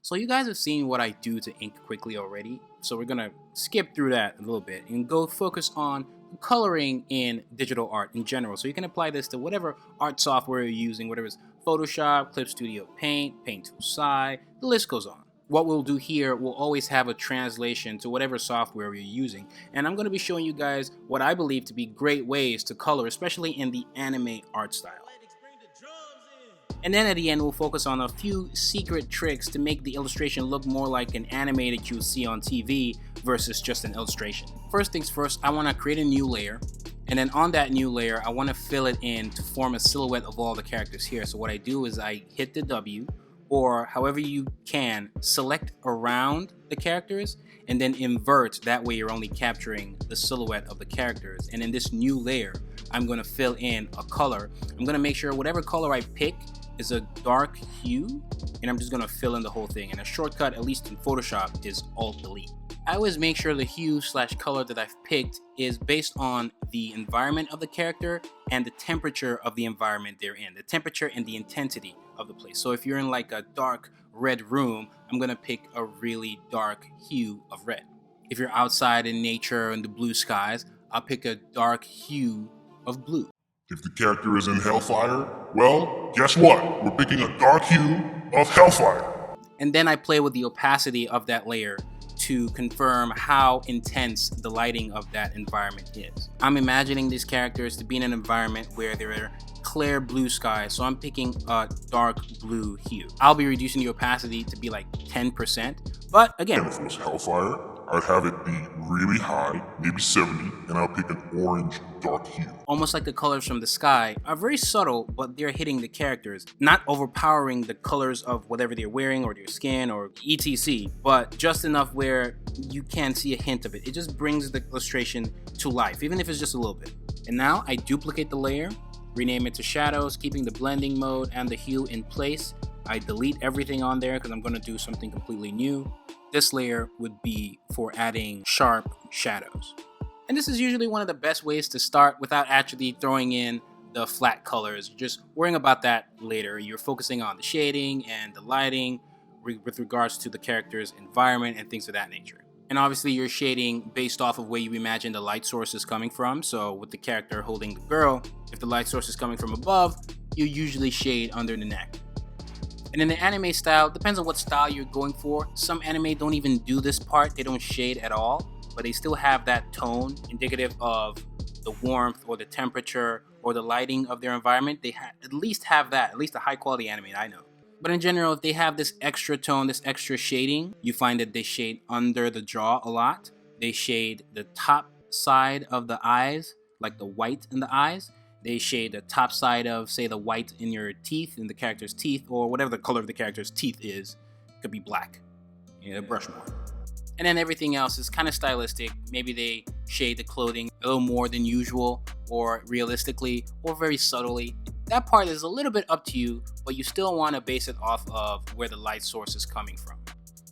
So you guys have seen what I do to ink quickly already, so we're gonna skip through that a little bit and go focus on coloring in digital art in general. So you can apply this to whatever art software you're using, whatever it's Photoshop, Clip Studio Paint, Paint Tool Sci, the list goes on. What we'll do here, we'll always have a translation to whatever software you're using, and I'm going to be showing you guys what I believe to be great ways to color, especially in the anime art style. And then at the end, we'll focus on a few secret tricks to make the illustration look more like an anime that you would see on TV versus just an illustration. First things first, I want to create a new layer, and then on that new layer, I want to fill it in to form a silhouette of all the characters here. So what I do is I hit the W, or however you can, select around the characters and then invert. That way you're only capturing the silhouette of the characters. And in this new layer, I'm going to fill in a color. I'm going to make sure whatever color I pick is a dark hue, and I'm just going to fill in the whole thing. And a shortcut, at least in Photoshop, is Alt-Delete. I always make sure the hue/color that I've picked is based on the environment of the character and the temperature of the environment they're in, the temperature and the intensity of the place. So if you're in like a dark red room, I'm gonna pick a really dark hue of red. If you're outside in nature and the blue skies, I'll pick a dark hue of blue. If the character is in Hellfire, well, guess what? We're picking a dark hue of Hellfire. And then I play with the opacity of that layer to confirm how intense the lighting of that environment is. I'm imagining these characters to be in an environment where there are clear blue skies, so I'm picking a dark blue hue. I'll be reducing the opacity to be like 10%, but again, And if it was Hellfire, I'd have it be really high, maybe 70, and I'll pick an orange dark hue. Almost like the colors from the sky are very subtle, but they're hitting the characters, not overpowering the colors of whatever they're wearing or their skin or etc, but just enough where you can see a hint of it. It just brings the illustration to life, even if it's just a little bit. And now I duplicate the layer, rename it to shadows, keeping the blending mode and the hue in place. I delete everything on there because I'm going to do something completely new. This layer would be for adding sharp shadows. And this is usually one of the best ways to start without actually throwing in the flat colors. You're just worrying about that later. You're focusing on the shading and the lighting with regards to the character's environment and things of that nature. And obviously you're shading based off of where you imagine the light source is coming from. So with the character holding the girl, if the light source is coming from above, you usually shade under the neck. And in the anime style, depends on what style you're going for. Some anime don't even do this part, they don't shade at all, but they still have that tone indicative of the warmth or the temperature or the lighting of their environment. They at least have that, at least a high quality anime I know. But in general, if they have this extra tone, this extra shading, you find that they shade under the jaw a lot. They shade the top side of the eyes, like the white in the eyes. They shade the top side of, say, the white in your teeth, in the character's teeth, or whatever the color of the character's teeth is. It could be black. You know, brush more. And then everything else is kind of stylistic. Maybe they shade the clothing a little more than usual, or realistically, or very subtly. That part is a little bit up to you, but you still want to base it off of where the light source is coming from.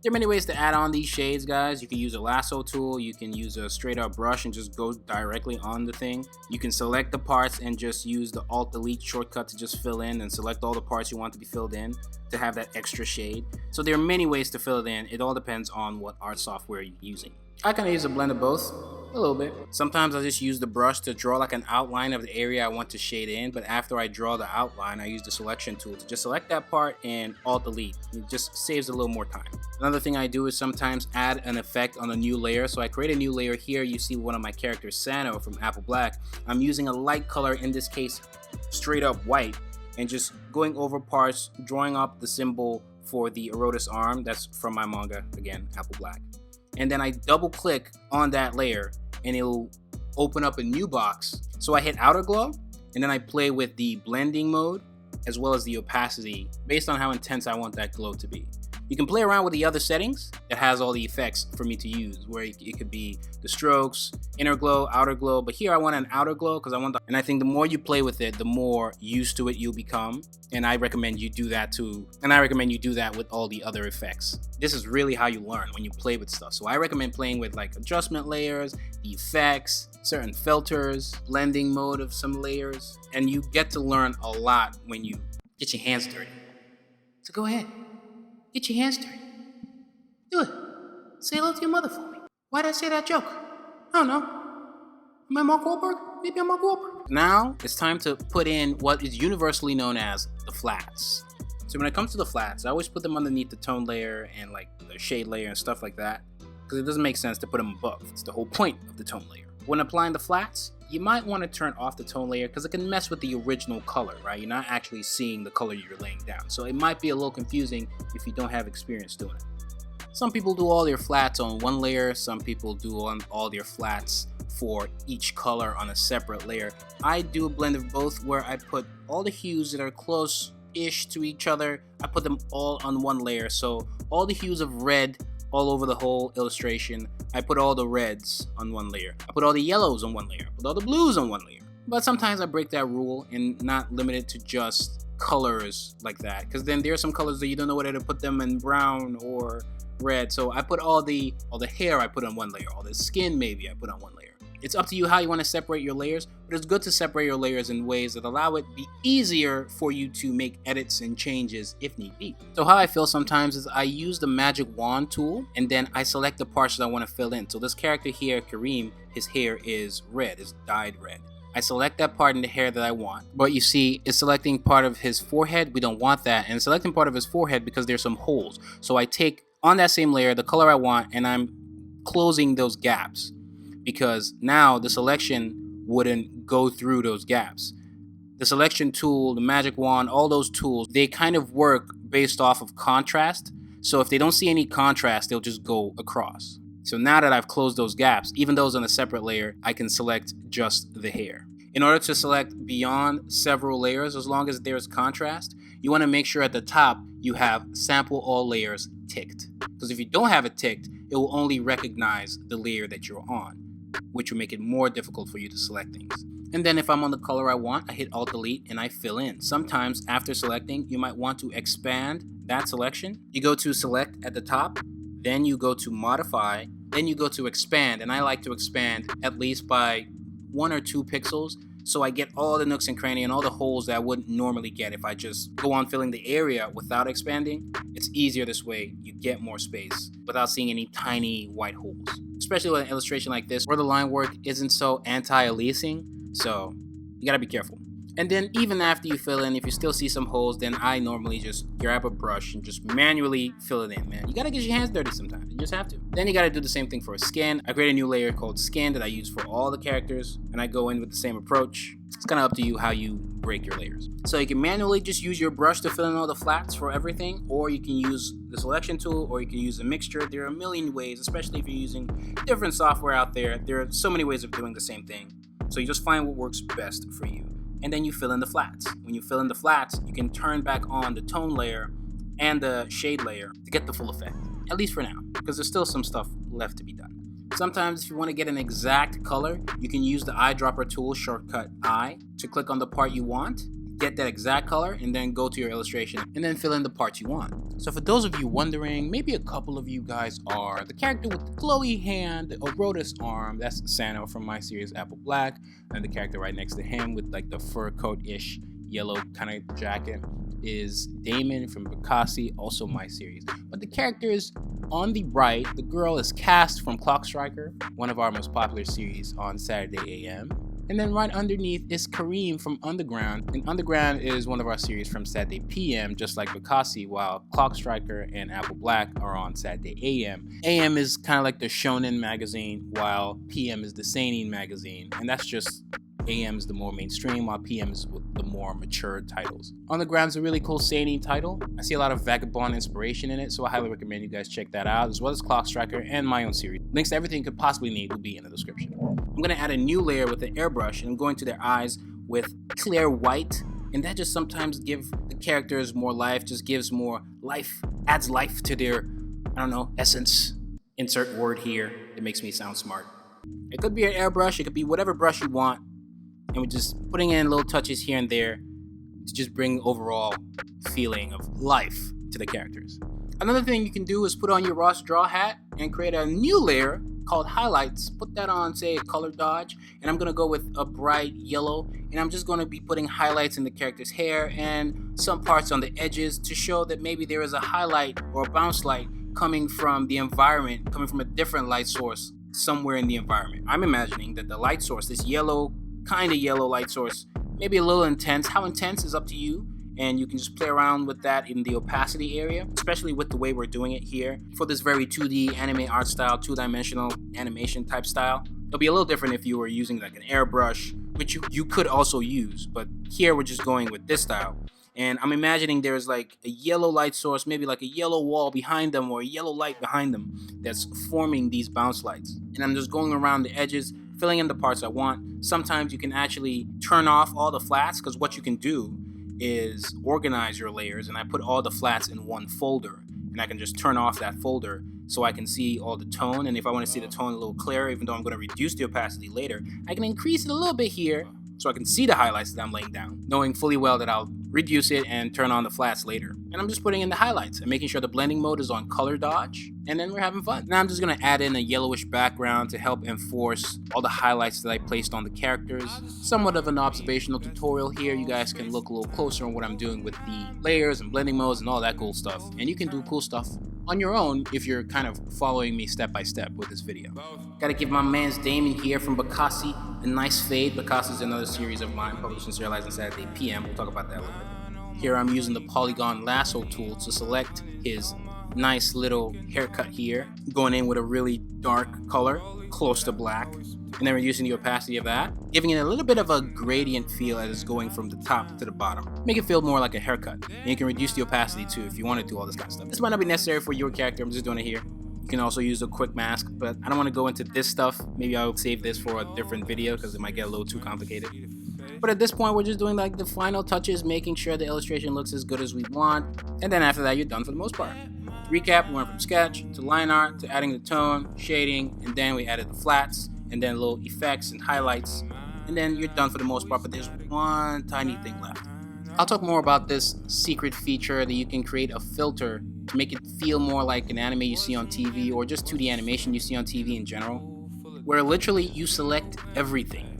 There are many ways to add on these shades, guys. You can use a lasso tool, you can use a straight up brush and just go directly on the thing. You can select the parts and just use the Alt-Delete shortcut to just fill in and select all the parts you want to be filled in to have that extra shade. So there are many ways to fill it in. It all depends on what art software you're using. I kind of use a blend of both, a little bit. Sometimes I just use the brush to draw like an outline of the area I want to shade in, but after I draw the outline, I use the selection tool to just select that part and Alt-Delete. It just saves a little more time. Another thing I do is sometimes add an effect on a new layer. So I create a new layer here. You see one of my characters, Sano from Apple Black. I'm using a light color, in this case, straight up white, and just going over parts, drawing up the symbol for the Erotis arm. That's from my manga, again, Apple Black. And then I double click on that layer and it'll open up a new box. So I hit outer glow and then I play with the blending mode as well as the opacity based on how intense I want that glow to be. You can play around with the other settings that has all the effects for me to use, where it could be the strokes, inner glow, outer glow, but here I want an outer glow because I want and I think the more you play with it, the more used to it you'll become. And I recommend you do that too. And I recommend you do that with all the other effects. This is really how you learn, when you play with stuff. So I recommend playing with like adjustment layers, the effects, certain filters, blending mode of some layers, and you get to learn a lot when you get your hands dirty. So go ahead. Get your hands dirty. Do it. Say hello to your mother for me. Why'd I say that joke? I don't know. Am I Mark Wahlberg? Maybe I'm Mark Wahlberg. Now, it's time to put in what is universally known as the flats. So when it comes to the flats, I always put them underneath the tone layer and like the shade layer and stuff like that, because it doesn't make sense to put them above. It's the whole point of the tone layer. When applying the flats, you might want to turn off the tone layer because it can mess with the original color, right? You're not actually seeing the color you're laying down. So it might be a little confusing if you don't have experience doing it. Some people do all their flats on one layer. Some people do on all their flats for each color on a separate layer. I do a blend of both where I put all the hues that are close-ish to each other. I put them all on one layer. So all the hues of red all over the whole illustration. I put all the reds on one layer. I put all the yellows on one layer. I put all the blues on one layer. But sometimes I break that rule and not limit it to just colors like that, because then there are some colors that you don't know whether to put them in brown or red. So I put all the hair I put on one layer, all the skin maybe I put on one layer. It's up to you how you want to separate your layers, but it's good to separate your layers in ways that allow it to be easier for you to make edits and changes if need be. So how I feel sometimes is I use the magic wand tool and then I select the parts that I want to fill in. So this character here, Kareem, his hair is red, is dyed red. I select that part in the hair that I want, but you see it's selecting part of his forehead. We don't want that, and it's selecting part of his forehead because there's some holes. So I take on that same layer the color I want and I'm closing those gaps, because now the selection wouldn't go through those gaps. The selection tool, the magic wand, all those tools, they kind of work based off of contrast. So if they don't see any contrast, they'll just go across. So now that I've closed those gaps, even though it's on a separate layer, I can select just the hair. In order to select beyond several layers, as long as there's contrast, you want to make sure at the top you have sample all layers ticked. Because if you don't have it ticked, it will only recognize the layer that you're on, which will make it more difficult for you to select things. And then if I'm on the color I want, I hit Alt-Delete and I fill in. Sometimes after selecting, you might want to expand that selection. You go to Select at the top, then you go to Modify, then you go to Expand, and I like to expand at least by 1 or 2 pixels, so I get all the nooks and crannies and all the holes that I wouldn't normally get if I just go on filling the area without expanding. It's easier this way, you get more space without seeing any tiny white holes. Especially with an illustration like this where the line work isn't so anti-aliasing, so you gotta be careful. And then even after you fill in, if you still see some holes, then I normally just grab a brush and just manually fill it in, man. You gotta get your hands dirty sometimes, you just have to. Then you gotta do the same thing for a skin. I create a new layer called Skin that I use for all the characters, and I go in with the same approach. It's kind of up to you how you break your layers. So you can manually just use your brush to fill in all the flats for everything, or you can use the selection tool, or you can use a mixture. There are a million ways, especially if you're using different software out there. There are so many ways of doing the same thing. So you just find what works best for you. And then you fill in the flats. When you fill in the flats, you can turn back on the tone layer and the shade layer to get the full effect, at least for now, because there's still some stuff left to be done. Sometimes if you want to get an exact color, you can use the eyedropper tool, shortcut I, to click on the part you want, get that exact color, and then go to your illustration and then fill in the parts you want. So for those of you wondering, maybe a couple of you guys are the character with the glowy hand, the Orotus arm, that's Sano from my series Apple Black, and the character right next to him with like the fur coat-ish yellow kind of jacket is Damon from BACASSI, also my series. But the characters on the right, the girl is Cast from Clock Striker, one of our most popular series on Saturday AM. And then right underneath is Kareem from Underground, and Underground is one of our series from Saturday PM, just like BACASSI, while Clock Striker and Apple Black are on Saturday AM. AM is kind of like the shonen magazine, while PM is the seinen magazine, and that's just AM is the more mainstream, while PM is with the more mature titles. Underground is a really cool seinen title. I see a lot of Vagabond inspiration in it, so I highly recommend you guys check that out, as well as Clock Striker and my own series. Links to everything you could possibly need will be in the description. I'm going to add a new layer with an airbrush, and I'm going to their eyes with clear white, and that just sometimes gives the characters more life, just gives more life, adds life to their, I don't know, essence. Insert word here, it makes me sound smart. It could be an airbrush, it could be whatever brush you want, and we're just putting in little touches here and there to just bring overall feeling of life to the characters. Another thing you can do is put on your Ross Draw hat and create a new layer called Highlights. Put that on, say, a color dodge, and I'm going to go with a bright yellow, and I'm just going to be putting highlights in the character's hair and some parts on the edges to show that maybe there is a highlight or a bounce light coming from the environment, coming from a different light source somewhere in the environment. I'm imagining that the light source, this yellow, kind of yellow light source, maybe a little intense. How intense is up to you, and you can just play around with that in the opacity area, especially with the way we're doing it here for this very 2D anime art style, two-dimensional animation type style. It'll be a little different if you were using like an airbrush, which you could also use, but here we're just going with this style. And I'm imagining there's like a yellow light source, maybe like a yellow wall behind them or a yellow light behind them that's forming these bounce lights. And I'm just going around the edges, filling in the parts I want. Sometimes you can actually turn off all the flats, because what you can do is organize your layers, and I put all the flats in one folder, and I can just turn off that folder so I can see all the tone. And if I want to see the tone a little clearer, even though I'm going to reduce the opacity later, I can increase it a little bit here so I can see the highlights that I'm laying down, knowing fully well that I'll reduce it and turn on the flats later. And I'm just putting in the highlights and making sure the blending mode is on color dodge, and then we're having fun. Now I'm just gonna add in a yellowish background to help enforce all the highlights that I placed on the characters. Somewhat of an observational tutorial here. You guys can look a little closer on what I'm doing with the layers and blending modes and all that cool stuff. And you can do cool stuff on your own if you're kind of following me step by step with this video. Gotta give my man's Damon here from BACASSI a nice fade. BACASSI is another series of mine published and serialized on Saturday PM. We'll talk about that a little bit. Here I'm using the polygon lasso tool to select his nice little haircut here, going in with a really dark color, close to black, and then reducing the opacity of that, giving it a little bit of a gradient feel as it's going from the top to the bottom. Make it feel more like a haircut. And you can reduce the opacity too if you want to do all this kind of stuff. This might not be necessary for your character, I'm just doing it here. You can also use a quick mask, but I don't want to go into this stuff. Maybe I'll save this for a different video because it might get a little too complicated. But at this point, we're just doing like the final touches, making sure the illustration looks as good as we want. And then after that, you're done for the most part. To recap, we went from sketch to line art to adding the tone, shading, and then we added the flats, and then little effects and highlights. And then you're done for the most part, but there's one tiny thing left. I'll talk more about this secret feature that you can create a filter to make it feel more like an anime you see on TV, or just 2D animation you see on TV in general, where literally you select everything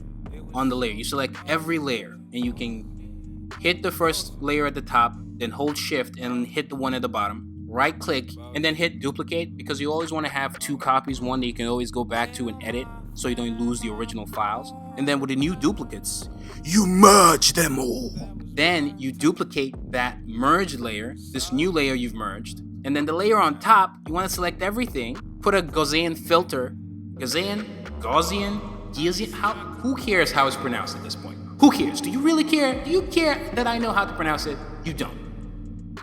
on the layer. You select every layer, and you can hit the first layer at the top, then hold shift and hit the one at the bottom, right click, and then hit duplicate, because you always want to have two copies, one that you can always go back to and edit so you don't lose the original files. And then with the new duplicates, you merge them all. Then you duplicate that merged layer, this new layer you've merged, and then the layer on top, you want to select everything, put a Gaussian filter, Gaussian, who cares how it's pronounced at this point? Who cares? Do you really care? Do you care that I know how to pronounce it? You don't.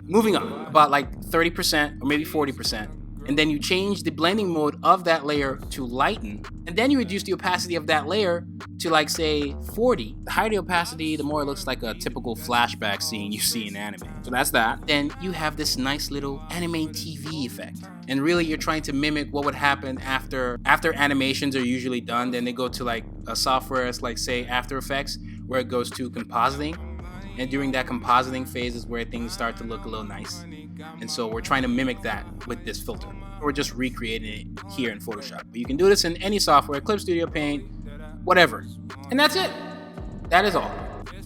Moving on, about like 30% or maybe 40%. And then you change the blending mode of that layer to lighten, and then you reduce the opacity of that layer to like say 40. The higher the opacity, the more it looks like a typical flashback scene you see in anime. So that's that. Then you have this nice little anime TV effect. And really you're trying to mimic what would happen after animations are usually done. Then they go to like a software like say After Effects, where it goes to compositing. And during that compositing phase is where things start to look a little nice. And so we're trying to mimic that with this filter. We're just recreating it here in Photoshop. But you can do this in any software, Clip Studio, Paint, whatever. And that's it. That is all.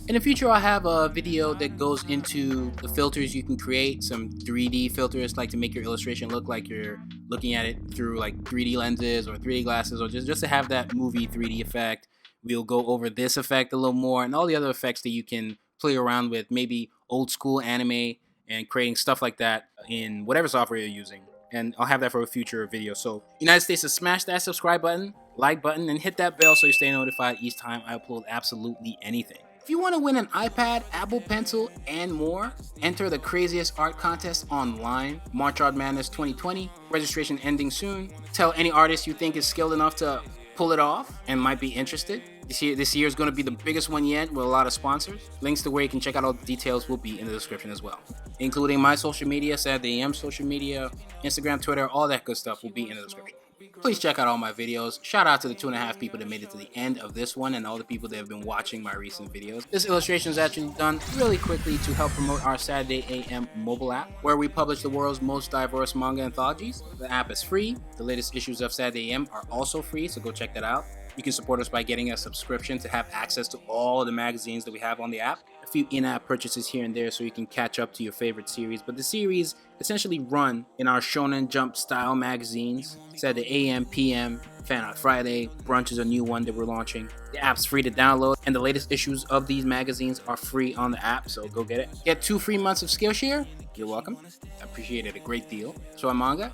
In the future, I'll have a video that goes into the filters you can create, some 3D filters, like to make your illustration look like you're looking at it through like 3D lenses or 3D glasses, or just to have that movie 3D effect. We'll go over this effect a little more and all the other effects that you can play around with, maybe old school anime and creating stuff like that in whatever software you're using. And I'll have that for a future video. So United States, to smash that subscribe button, like button, and hit that bell so you stay notified each time I upload absolutely anything. If you want to win an iPad, Apple Pencil, and more, enter the craziest art contest online, March Art Madness 2020, registration ending soon. Tell any artist you think is skilled enough to pull it off and might be interested. This year is going to be the biggest one yet with a lot of sponsors. Links to where you can check out all the details will be in the description as well, including my social media, Saturday AM social media, Instagram, Twitter, all that good stuff will be in the description. Please check out all my videos. Shout out to the 2.5 people that made it to the end of this one and all the people that have been watching my recent videos. This illustration is actually done really quickly to help promote our Saturday AM mobile app, where we publish the world's most diverse manga anthologies. The app is free. The latest issues of Saturday AM are also free, so go check that out. You can support us by getting a subscription to have access to all of the magazines that we have on the app. A few in-app purchases here and there so you can catch up to your favorite series. But the series essentially run in our Shonen Jump style magazines. It's at the AM, PM, Fan Art Friday, Brunch is a new one that we're launching. The app's free to download, and the latest issues of these magazines are free on the app, so go get it. Get 2 free months of Skillshare. You're welcome. I appreciate it a great deal. So I'm Manga,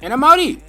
and I'm outie!